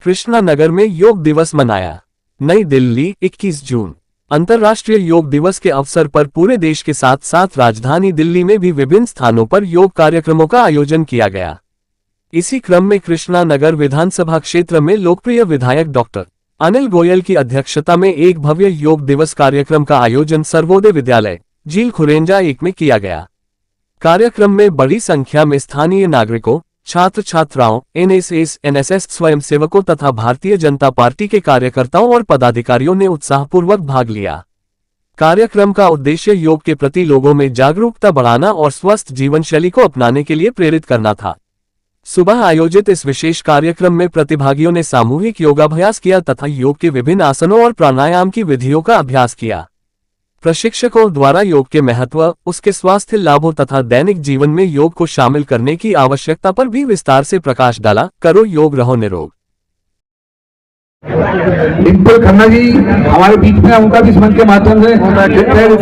कृष्णा नगर में योग दिवस मनाया। नई दिल्ली 21 जून। अंतर्राष्ट्रीय योग दिवस के अवसर पर पूरे देश के साथ साथ राजधानी दिल्ली में भी विभिन्न स्थानों पर योग कार्यक्रमों का आयोजन किया गया। इसी क्रम में कृष्णा नगर विधानसभा क्षेत्र में लोकप्रिय विधायक डॉक्टर अनिल गोयल की अध्यक्षता में एक भव्य योग दिवस कार्यक्रम का आयोजन सर्वोदय विद्यालय झील खुरेंजा 1 में किया गया। कार्यक्रम में बड़ी संख्या में स्थानीय नागरिकों, छात्र छात्राओं, एनएसएस स्वयंसेवकों तथा भारतीय जनता पार्टी के कार्यकर्ताओं और पदाधिकारियों ने उत्साहपूर्वक भाग लिया। कार्यक्रम का उद्देश्य योग के प्रति लोगों में जागरूकता बढ़ाना और स्वस्थ जीवन शैली को अपनाने के लिए प्रेरित करना था। सुबह आयोजित इस विशेष कार्यक्रम में प्रतिभागियों ने सामूहिक योगाभ्यास किया तथा योग के विभिन्न आसनों और प्राणायाम की विधियों का अभ्यास किया। प्रशिक्षकों द्वारा योग के महत्व, उसके स्वास्थ्य लाभों तथा दैनिक जीवन में योग को शामिल करने की आवश्यकता पर भी विस्तार से प्रकाश डाला। करो योग, रहो निरोग। डिम्पल खन्ना जी हमारे बीच में, उनका भी इस मंच के माध्यम से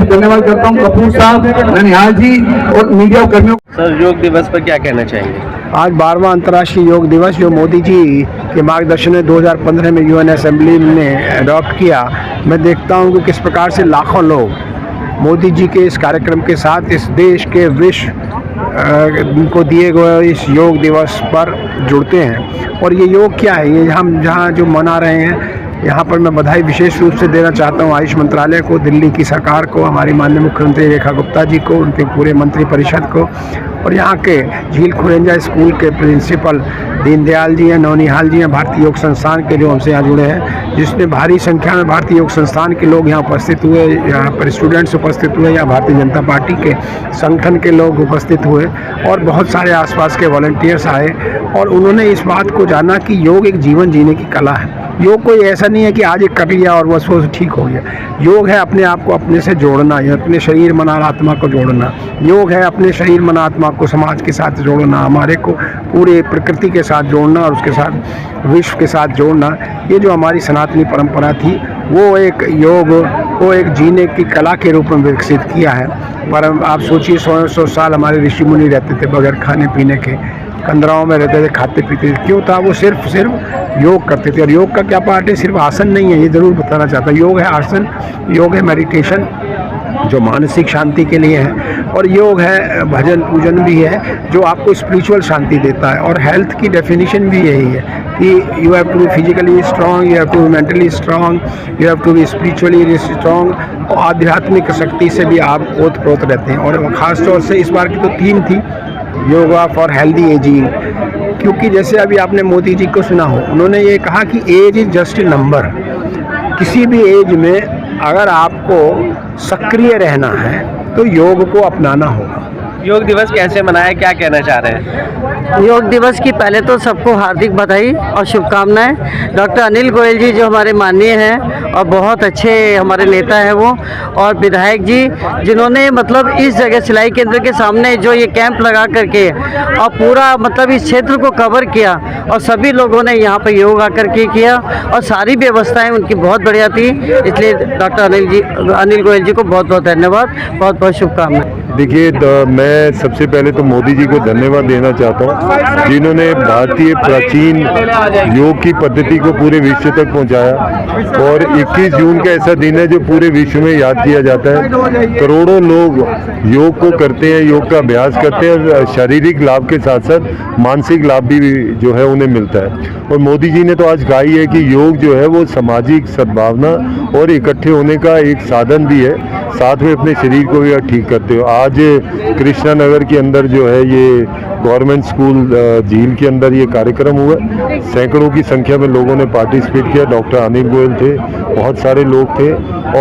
धन्यवाद करता हूँ। कपूर साहब, ननिहाल जी और मीडिया कर्मियों। सर, योग दिवस पर क्या कहना चाहेंगे? आज 12वां अंतर्राष्ट्रीय योग दिवस जो मोदी जी के मार्गदर्शन में 2015 में यूएन असेंबली ने अडॉप्ट किया, मैं देखता हूँ कि किस प्रकार से लाखों लोग मोदी जी के इस कार्यक्रम के साथ इस देश के विश्व को दिए गए इस योग दिवस पर जुड़ते हैं। और ये योग क्या है, ये हम जहाँ जो मना रहे हैं, यहाँ पर मैं बधाई विशेष रूप से देना चाहता हूँ आयुष मंत्रालय को, दिल्ली की सरकार को, हमारी माननीय मुख्यमंत्री रेखा गुप्ता जी को, उनके पूरे मंत्री परिषद को, और यहाँ के झील खुरेंजा स्कूल के प्रिंसिपल दीनदयाल जी हैं, नौनिहाल जी हैं, भारतीय योग संस्थान के जो हमसे यहाँ जुड़े हैं, जिसमें भारी संख्या में भारतीय योग संस्थान के लोग यहाँ उपस्थित हुए, यहाँ पर स्टूडेंट्स उपस्थित हुए, यहाँ भारतीय जनता पार्टी के संगठन के लोग उपस्थित हुए और बहुत सारे आसपास के वॉलंटियर्स आए और उन्होंने इस बात को जाना कि योग एक जीवन जीने की कला है। योग कोई ऐसा नहीं है कि आज एक कर लिया और बस वो ठीक हो गया। योग है अपने आप को अपने से जोड़ना, या अपने शरीर मन और आत्मा को जोड़ना। योग है अपने शरीर मन आत्मा को समाज के साथ जोड़ना, हमारे को पूरे प्रकृति के साथ जोड़ना और उसके साथ विश्व के साथ जोड़ना। ये जो हमारी सनातनी परंपरा थी, वो एक योग को एक जीने की कला के रूप में विकसित किया है। पर आप सोचिए, 100 साल हमारे ऋषि मुनि रहते थे बगैर खाने पीने के, कंदराओं में रहते थे, खाते पीते थे। क्यों था? वो सिर्फ योग करते थे। और योग का क्या पार्ट है? सिर्फ आसन नहीं है, ये ज़रूर बताना चाहता हूँ। योग है आसन, योग है मेडिटेशन जो मानसिक शांति के लिए है, और योग है भजन पूजन भी है जो आपको स्पिरिचुअल शांति देता है। और हेल्थ की डेफिनेशन भी यही है कि you have to be physically strong, you have to be mentally strong, you have to be spiritually strong. और आध्यात्मिक शक्ति से भी आप ओतप्रोत रहते हैं। और ख़ासतौर से इस बार की तो थीम थी योगा फॉर हेल्दी एजिंग, क्योंकि जैसे अभी आपने मोदी जी को सुना हो, उन्होंने ये कहा कि age is just a number. किसी भी एज में अगर आपको सक्रिय रहना है तो योग को अपनाना होगा। योग दिवस कैसे मनाया, क्या कहना चाह रहे हैं? योग दिवस की पहले तो सबको हार्दिक बधाई और शुभकामनाएं। डॉक्टर अनिल गोयल जी जो हमारे माननीय हैं और बहुत अच्छे हमारे नेता हैं वो, और विधायक जी जिन्होंने मतलब इस जगह सिलाई केंद्र के सामने जो ये कैंप लगा करके और पूरा मतलब इस क्षेत्र को कवर किया, और सभी लोगों ने यहाँ पर योग आकर के किया और सारी व्यवस्थाएं उनकी बहुत बढ़िया थी। इसलिए डॉक्टर अनिल गोयल जी को बहुत बहुत धन्यवाद, बहुत बहुत शुभकामनाएं। देखिए, मैं सबसे पहले तो मोदी जी को धन्यवाद देना चाहता हूँ, जिन्होंने भारतीय प्राचीन योग की पद्धति को पूरे विश्व तक पहुँचाया। और 21 जून का ऐसा दिन है जो पूरे विश्व में याद किया जाता है। करोड़ों लोग योग को करते हैं, योग का अभ्यास करते हैं, शारीरिक लाभ के साथ साथ मानसिक लाभ भी जो है उन्हें मिलता है। और मोदी जी ने तो आज कहा ही है कि योग जो है वो सामाजिक सद्भावना और इकट्ठे होने का एक साधन भी है, साथ में अपने शरीर को भी ठीक करते हो। आज कृष्णा नगर के अंदर जो है ये गवर्नमेंट स्कूल झील के अंदर ये कार्यक्रम हुआ। सैकड़ों की संख्या में लोगों ने पार्टिसिपेट किया। डॉक्टर अनिल गोयल थे, बहुत सारे लोग थे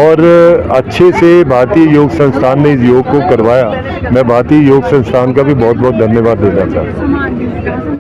और अच्छे से भारतीय योग संस्थान ने इस योग को करवाया। मैं भारतीय योग संस्थान का भी बहुत बहुत धन्यवाद देना चाहता हूँ।